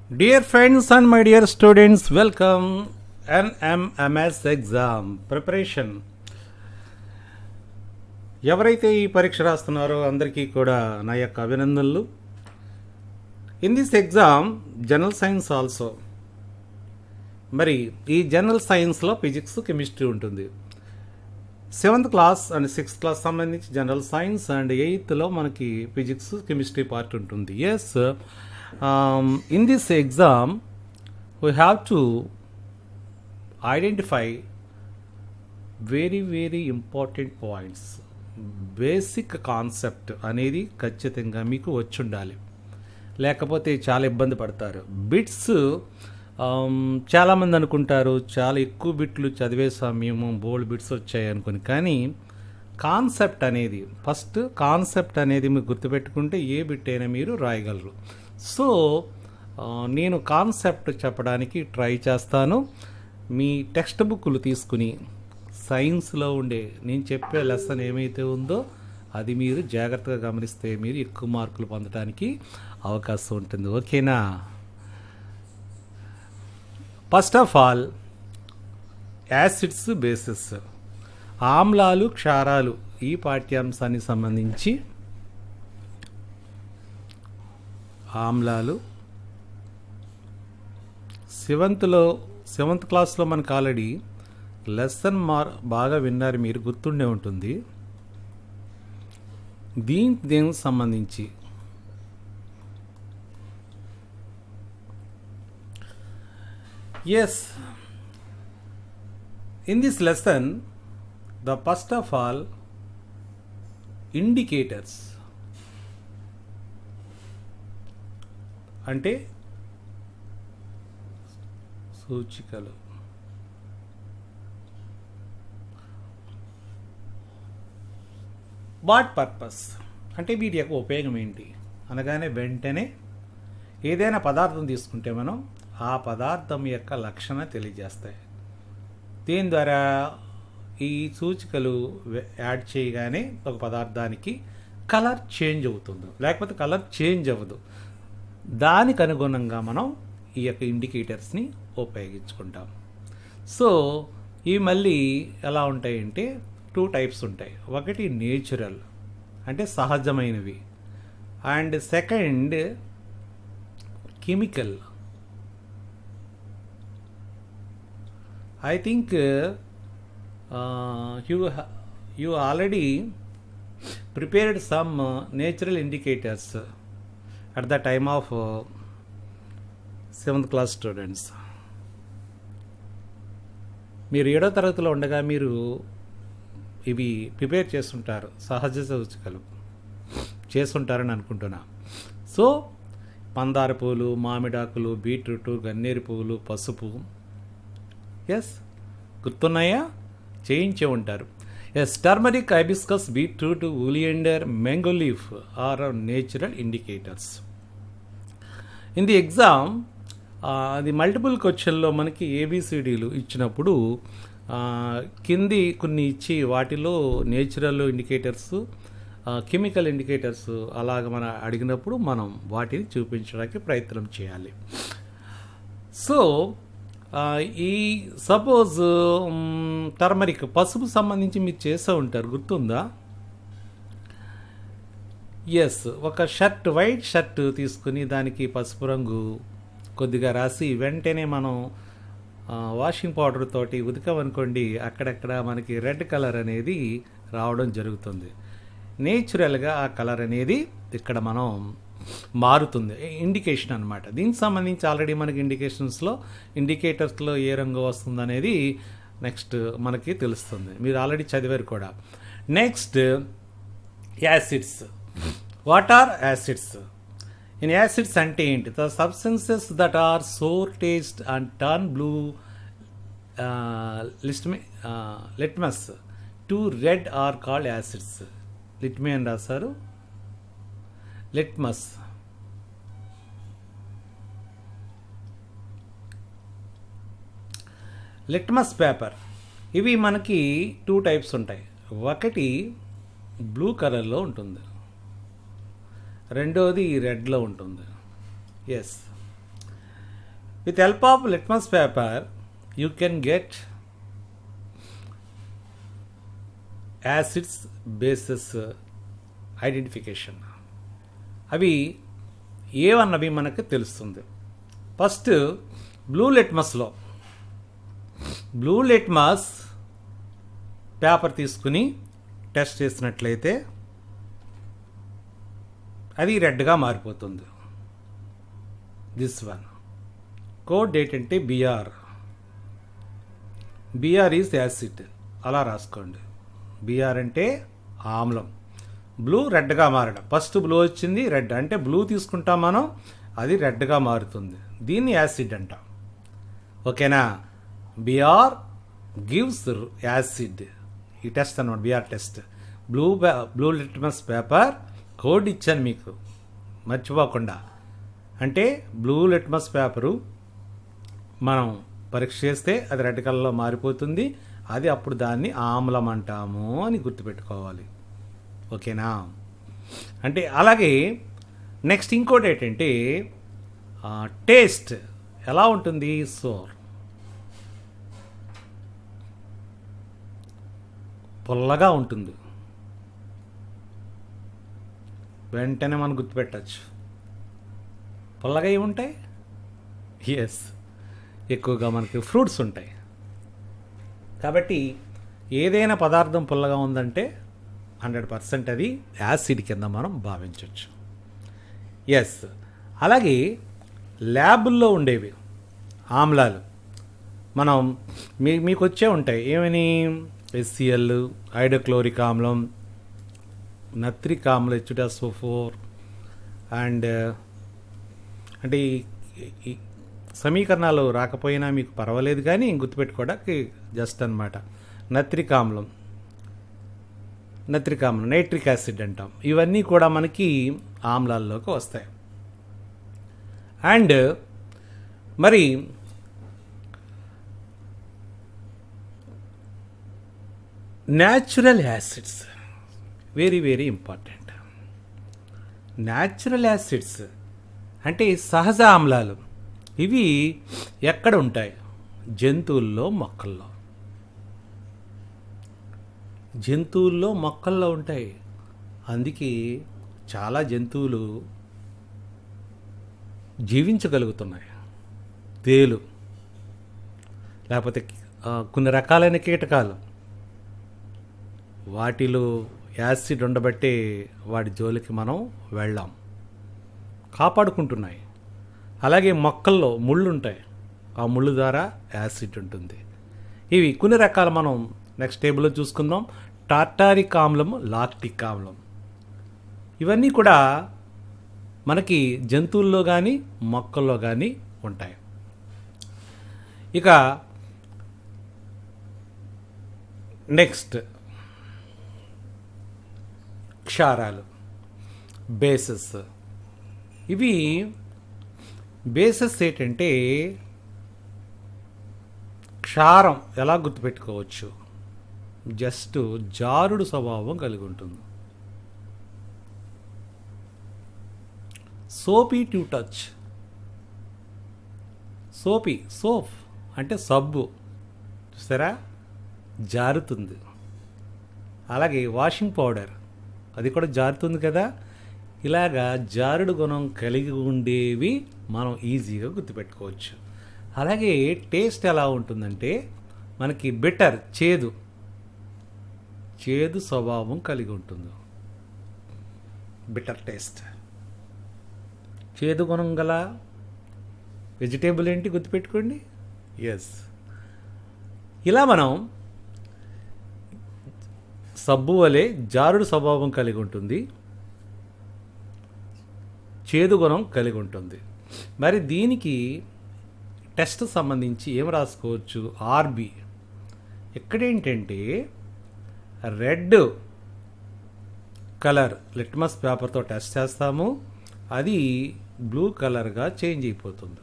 Dear friends and my dear students, welcome NMMS exam preparation. ఎవరైతే ఈ పరీక్ష రాస్తున్నారో అందరికీ కూడా నా యొక్క అభినందనలు. In this exam general science also. మరి ఈ జనరల్ సైన్స్లో ఫిజిక్స్ కెమిస్ట్రీ ఉంటుంది. 7th class and 6th class సంబంధించి జనరల్ సైన్స్ అండ్ 8thలో మనకి ఫిజిక్స్ కెమిస్ట్రీ పార్ట్ ఉంటుంది. Yes, in this exam we have to identify very important points. Basic concept అనేది ఖచ్చితంగా మీకు వచ్చి ఉండాలి, లేకపోతే చాలా ఇబ్బంది పడతారు. బిట్స్ చాలామంది అనుకుంటారు చాలా ఎక్కువ బిట్లు చదివేసాం మేము, బోల్డ్ బిట్స్ వచ్చాయి అనుకుని. కానీ కాన్సెప్ట్ అనేది ఫస్ట్ కాన్సెప్ట్ అనేది మీరు గుర్తుపెట్టుకుంటే ఏ బిట్ అయినా మీరు రాయగలరు. సో నేను కాన్సెప్ట్ చెప్పడానికి ట్రై చేస్తాను. మీ టెక్స్ట్ బుక్లు తీసుకుని సైన్స్లో ఉండే నేను చెప్పే లెసన్ ఏమైతే ఉందో అది మీరు జాగ్రత్తగా గమనిస్తే మీరు ఎక్కువ మార్కులు పొందడానికి అవకాశం ఉంటుంది. ఓకేనా? First of all acids, basis, ఆమ్లాలు, క్షారాలు ఈ పాఠ్యాంశానికి సంబంధించి ఆమ్లాలు 7th క్లాస్లో మనకు ఆల్రెడీ లెసన్ బాగా విన్నారు, మీరు గుర్తుండే ఉంటుంది. దీనికి సంబంధించి yes, in this lesson the first of all indicators అంటే సూచికలు. వాట్ పర్పస్ అంటే వీటి యొక్క ఉపయోగం ఏంటి అనగానే వెంటనే ఏదైనా పదార్థం తీసుకుంటే మనం ఆ పదార్థం యొక్క లక్షణ తెలియజేస్తాయి. దీని ద్వారా ఈ సూచికలు యాడ్ చేయగానే ఒక పదార్థానికి కలర్ చేంజ్ అవుతుంది, లేకపోతే కలర్ చేంజ్ అవ్వదు. దానికి అనుగుణంగా మనం ఈ యొక్క ఇండికేటర్స్ని ఉపయోగించుకుంటాం. సో ఇవి మళ్ళీ ఎలా ఉంటాయంటే 2 టైప్స్ ఉంటాయి. ఒకటి నేచురల్ అంటే సహజమైనవి, and second chemical. I think you already prepared some natural indicators at the time of 7th class students. మీరు 7వ తరగతిలో ఉండగా మీరు ఇవి ప్రిపేర్ చేస్తుంటారు, సహజ సూచికలు చేస్తుంటారని అనుకుంటున్నా. సో మందార పువ్వులు, మామిడాకులు, బీట్రూట్, గన్నేరు పువ్వులు, పసుపు, ఎస్ గుర్తున్నాయా? చేయించే ఉంటారు. Yes, turmeric, hibiscus, beetroot, oleander, mango leaf are natural indicators. In the exam అది మల్టిపుల్ క్వశ్చన్లో మనకి ఏబిసిడీలు ఇచ్చినప్పుడు కింది కొన్ని ఇచ్చి వాటిలో నేచురల్ ఇండికేటర్స్, కెమికల్ ఇండికేటర్స్ అలాగ మనం అడిగినప్పుడు మనం వాటిని చూపించడానికి ప్రయత్నం చేయాలి. సో ఈ సపోజ్ టర్మరిక్ పసుపు సంబంధించి మీరు చేస్తూ ఉంటారు, గుర్తుందా? ఎస్, ఒక షర్ట్, వైట్ షర్ట్ తీసుకుని దానికి పసుపు రంగు కొద్దిగా రాసి వెంటనే మనం వాషింగ్ పౌడర్ తోటి ఉతికామనుకోండి, అక్కడక్కడ మనకి రెడ్ కలర్ అనేది రావడం జరుగుతుంది. నేచురల్గా ఆ కలర్ అనేది ఇక్కడ మనం మారుతుంది, ఇండికేషన్ అనమాట. దీనికి సంబంధించి ఆల్రెడీ మనకి ఇండికేటర్స్లో ఏ రంగు వస్తుంది అనేది నెక్స్ట్ మనకి తెలుస్తుంది, మీరు ఆల్రెడీ చదివారు కూడా. Next acids. What are acids? In acids అంటే ఏంటి? The substances that are sour taste and turn blue litmus to red are called acids. లిట్మే అని రాశారు, లిట్మస్. Litmus paper. ఇవి మనకి 2 టైప్స్ ఉంటాయి. ఒకటి బ్లూ కలర్లో ఉంటుంది, రెండోది రెడ్లో ఉంటుంది. Yes, with help of litmus paper you can get acids bases identification. అవి ఏవన్నవి మనకు తెలుస్తుంది. ఫస్ట్ బ్లూ లిట్మస్ పేపర్ తీసుకుని టెస్ట్ చేసినట్లయితే అది రెడ్గా మారిపోతుంది. దిస్ వన్ కోడ్ ఏంటంటే బిఆర్ ఈజ్ యాసిడ్, అలా రాసుకోండి. బిఆర్ అంటే ఆమ్లం. బ్లూ రెడ్గా మారడం, ఫస్ట్ బ్లూ వచ్చింది రెడ్ అంటే బ్లూ తీసుకుంటాం మనం, అది రెడ్గా మారుతుంది, దీన్ని యాసిడ్ అంటాం. ఓకేనా? BR gives acid. ఈ టెస్ట్ అన్నమాట BR test. Blue litmus paper code ఇచ్చాను మీకు మర్చిపోకుండా. అంటే బ్లూ లిట్మస్ పేపరు మనం పరీక్ష చేస్తే అది రెడ్ కలర్లో మారిపోతుంది, అది అప్పుడు దాన్ని ఆమ్లం అంటాము అని గుర్తుపెట్టుకోవాలి. ఓకేనా? అంటే అలాగే నెక్స్ట్ ఇంకోటి ఏంటంటే టేస్ట్ ఎలా ఉంటుంది? సోర్, పుల్లగా ఉంటుంది. వెంటనే మనం గుర్తుపెట్టచ్చు. పుల్లగా ఏముంటాయి? ఎస్, ఎక్కువగా మనకి ఫ్రూట్స్ ఉంటాయి. కాబట్టి ఏదైనా పదార్థం పుల్లగా ఉందంటే 100% అది యాసిడ్ కింద మనం భావించవచ్చు. ఎస్, అలాగే ల్యాబుల్లో ఉండేవి ఆమ్లాలు మనం మీకు వచ్చే ఉంటాయి. ఏమని? HCl, హైడ్రోక్లోరిక్ ఆమ్లం, నత్రిక్ ఆమ్లం H2SO4 అండ్ అంటే ఈ సమీకరణాలు రాకపోయినా మీకు పర్వాలేదు, కానీ గుర్తుపెట్టుకోవడానికి జస్ట్ అనమాట. నత్రిక్ ఆమ్లం, నైట్రిక్ యాసిడ్ అంటాం. ఇవన్నీ కూడా మనకి ఆమ్లాల్లోకి వస్తాయి. అండ్ మరి natural acids very very important. Natural acids అంటే సహజ ఆమ్లాలు. ఇవి ఎక్కడ ఉంటాయి? జంతువుల్లో, మొక్కల్లో ఉంటాయి. అందుకే చాలా జంతువులు జీవించగలుగుతున్నాయి. తేలు, లేకపోతే కొన్ని రకాలైన కీటకాలు, వాటిలో యాసిడ్ ఉండబట్టే వాటి జోలికి మనం వెళ్ళాం, కాపాడుకుంటున్నాయి. అలాగే మొక్కల్లో ముళ్ళు ఉంటాయి, ఆ ముళ్ళు ద్వారా యాసిడ్ ఉంటుంది. ఇవి కొన్ని రకాలు మనం నెక్స్ట్ టేబుల్లో చూసుకుందాం. టార్టారిక్ ఆమ్లం, లాక్టిక్ ఆమ్లం, ఇవన్నీ కూడా మనకి జంతువుల్లో కానీ మొక్కల్లో కానీ ఉంటాయి. ఇక నెక్స్ట్ క్షారాలు, బేసెస్. ఇవి బేసెస్ ఏంటంటే క్షారం ఎలా గుర్తుపెట్టుకోవచ్చు? జస్ట్ జారుడు స్వభావం కలిగి ఉంటుంది. Soapy to touch. సోప్ అంటే సబ్బు, చూసారా, జారుతుంది. అలాగే వాషింగ్ పౌడర్, అది కూడా జారుతుంది కదా. ఇలాగా జారుడు గుణం కలిగి ఉండేవి మనం ఈజీగా గుర్తుపెట్టుకోవచ్చు. అలాగే టేస్ట్ ఎలా ఉంటుందంటే మనకి బిటర్, చేదు స్వభావం కలిగి ఉంటుంది. Bitter taste. చేదు గుణం గల వెజిటేబుల్ ఏంటి గుర్తుపెట్టుకోండి? ఎస్. ఇలా మనం సబ్బు వలె జారుడు స్వభావం కలిగి ఉంటుంది, చేదు గుణం కలిగి ఉంటుంది. మరి దీనికి టెస్ట్ సంబంధించి ఏం రాసుకోవచ్చు? ఆర్బి. ఇక్కడేంటంటే రెడ్ కలర్ లిట్మస్ పేపర్తో టెస్ట్ చేస్తాము, అది బ్లూ కలర్గా చేంజ్ అయిపోతుంది.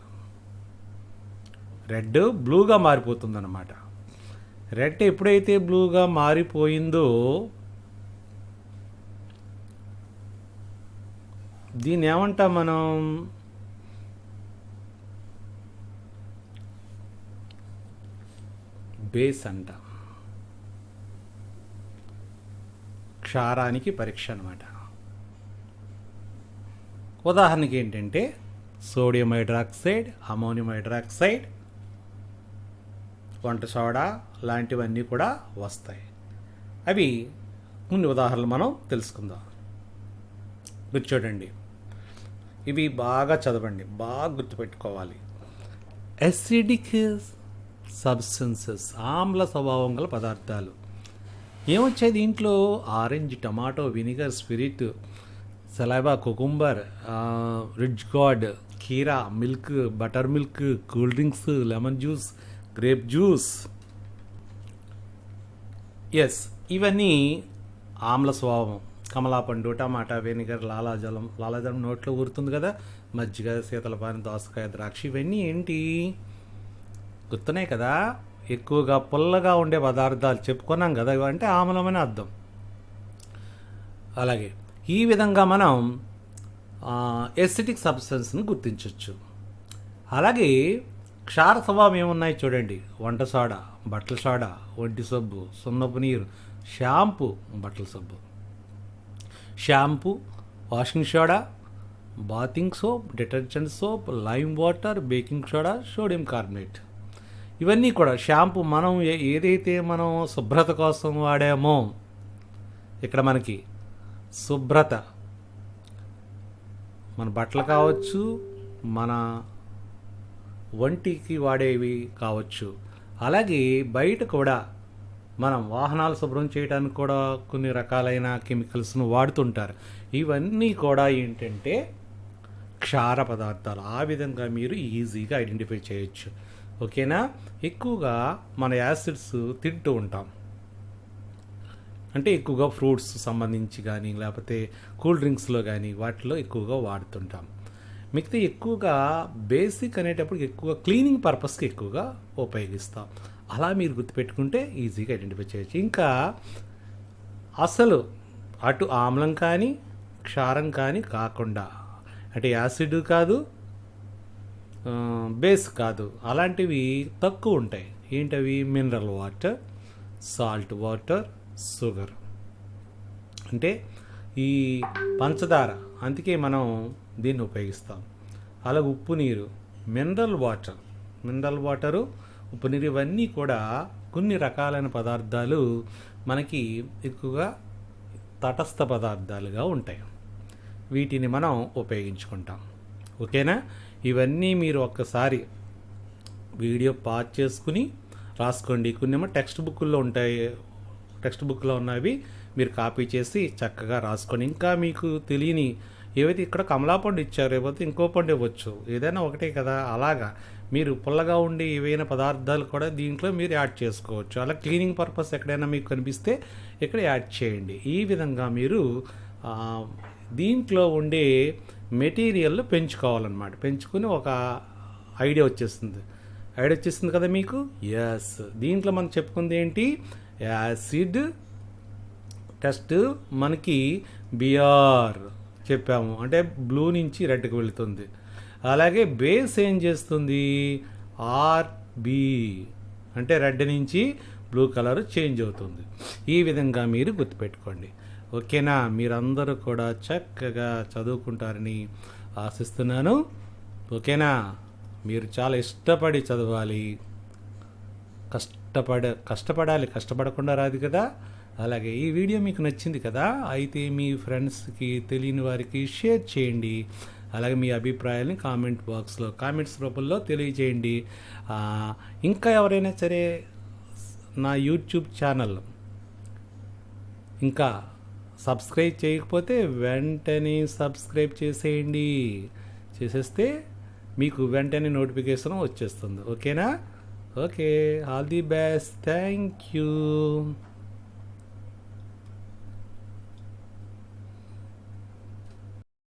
రెడ్ బ్లూగా మారిపోతుంది అన్నమాట. రెడ్ ఎప్పుడైతే బ్లూగా మారిపోయిందో దీన్ని ఏమంటాం మనం? బేస్ అంట. క్షారానికి పరీక్ష అనమాట. ఉదాహరణకి ఏంటంటే సోడియం హైడ్రాక్సైడ్, అమోనియం హైడ్రాక్సైడ్, వంట సోడా లాంటివన్నీ కూడా వస్తాయి. అవి కొన్ని ఉదాహరణలు మనం తెలుసుకుందాం. మీరు చూడండి, ఇవి బాగా చదవండి, బాగా గుర్తుపెట్టుకోవాలి. అసిడిక్ సబ్స్టెన్సెస్, ఆమ్ల స్వభావం గల పదార్థాలు ఏమొచ్చాయి దీంట్లో? Orange, tomato, vinegar, spirit, saliva, cucumber, ridge gourd, కీరా, milk, buttermilk, cool drinks, lemon juice, grape juice. Yes, ఇవన్నీ ఆమ్ల స్వభావం. కమలాపండు, టమాటా, వెనిగర్, లాలాజలం నోట్లో ఊరుతుంది కదా, మజ్జిగ, శీతలపాని, దోసకాయ, ద్రాక్ష, ఇవన్నీ ఏంటి గుర్తున్నాయి కదా? ఎక్కువగా పుల్లగా ఉండే పదార్థాలు చెప్పుకున్నాం కదా, ఇవంటే ఆమ్లమని అర్థం. అలాగే ఈ విధంగా మనం ఎసిటిక్ సబ్స్టెన్స్ని గుర్తించవచ్చు. అలాగే క్షార స్వభావం ఏమున్నాయి చూడండి. వంట సోడా, బట్టల సోడా, ఒంటి సబ్బు, సున్నపు నీరు, షాంపూ, బట్టల సబ్బు, shampoo, washing soda, bathing soap, detergent soap, lime water, baking soda, sodium carbonate. ఇవన్నీ కూడా షాంపూ మనం ఏదైతే మనం శుభ్రత కోసం వాడామో, ఇక్కడ మనకి శుభ్రత మన బట్టలు కావచ్చు, మన వంటికి వాడేవి కావచ్చు. అలాగే బయట కూడా మనం వాహనాలు శుభ్రం చేయడానికి కూడా కొన్ని రకాలైన కెమికల్స్ను వాడుతుంటారు. ఇవన్నీ కూడా ఏంటంటే క్షార పదార్థాలు. ఆ విధంగా మీరు ఈజీగా ఐడెంటిఫై చేయొచ్చు. ఓకేనా? ఎక్కువగా మన యాసిడ్స్ తింటూ ఉంటాం, అంటే ఎక్కువగా ఫ్రూట్స్ సంబంధించి కానీ లేకపోతే కూల్ డ్రింక్స్లో కానీ వాటిలో ఎక్కువగా వాడుతుంటాం. మిగతా ఎక్కువగా బేసిక్ అనేటప్పుడు ఎక్కువగా క్లీనింగ్ పర్పస్కి ఎక్కువగా ఉపయోగిస్తాం. అలా మీరు గుర్తుపెట్టుకుంటే ఈజీగా ఐడెంటిఫై చేయొచ్చు. ఇంకా అసలు అటు ఆమ్లం కానీ క్షారం కానీ కాకుండా, అంటే యాసిడ్ కాదు, బేస్ కాదు, అలాంటివి తక్కువ ఉంటాయి. ఏంటవి? Mineral water, salt water, sugar, అంటే ఈ పంచదార, అందుకే మనం దీన్ని ఉపయోగిస్తాం. అలాగే ఉప్పు నీరు, మినరల్ వాటరు, ఉప్పు నీరు, ఇవన్నీ కూడా కొన్ని రకాలైన పదార్థాలు మనకి ఎక్కువగా తటస్థ పదార్థాలుగా ఉంటాయి. వీటిని మనం ఉపయోగించుకుంటాం. ఓకేనా? ఇవన్నీ మీరు ఒక్కసారి వీడియో పాజ్ చేసుకుని రాసుకోండి. కొన్నేమో టెక్స్ట్ బుక్లో ఉంటాయి, టెక్స్ట్ బుక్లో ఉన్నవి మీరు కాపీ చేసి చక్కగా రాసుకోండి. ఇంకా మీకు తెలియని ఏవైతే ఇక్కడ కమలాపండు ఇచ్చారు, లేకపోతే ఇంకో పండు ఇవ్వచ్చు, ఏదైనా ఒకటే కదా. అలాగా మీరు పుల్లగా ఉండే ఏవైనా పదార్థాలు కూడా దీంట్లో మీరు యాడ్ చేసుకోవచ్చు. అలా క్లీనింగ్ పర్పస్ ఎక్కడైనా మీకు కనిపిస్తే ఇక్కడ యాడ్ చేయండి. ఈ విధంగా మీరు దీంట్లో ఉండే మెటీరియల్ పెంచుకోవాలన్నమాట. పెంచుకుని ఒక ఐడియా వచ్చేస్తుంది కదా మీకు. ఎస్, దీంట్లో మనం చెప్పుకుంది ఏంటి? యాసిడ్ టెస్ట్ మనకి బిఆర్ చెప్పాము, అంటే బ్లూ నుంచి రెడ్కి వెళుతుంది. అలాగే బేస్ ఏం చేస్తుంది? ఆర్బి, అంటే రెడ్ నుంచి బ్లూ కలర్ చేంజ్ అవుతుంది. ఈ విధంగా మీరు గుర్తుపెట్టుకోండి. ఓకేనా? మీరందరూ కూడా చక్కగా చదువుకుంటారని ఆశిస్తున్నాను. ఓకేనా? మీరు చాలా ఇష్టపడి చదవాలి, కష్టపడాలి, కష్టపడకుండా రాదు కదా. అలాగే ఈ వీడియో మీకు నచ్చింది కదా, అయితే మీ ఫ్రెండ్స్కి, తెలియని వారికి షేర్ చేయండి. అలాగే మీ అభిప్రాయాన్ని కామెంట్స్ రూపంలో తెలియజేయండి. ఇంకా ఎవరైనా సరే నా యూట్యూబ్ ఛానల్ ఇంకా సబ్స్క్రైబ్ చేయకపోతే వెంటనే సబ్స్క్రైబ్ చేసేస్తే మీకు వెంటనే నోటిఫికేషన్ వచ్చేస్తుంది. ఓకేనా? Okay, all the best, thank you.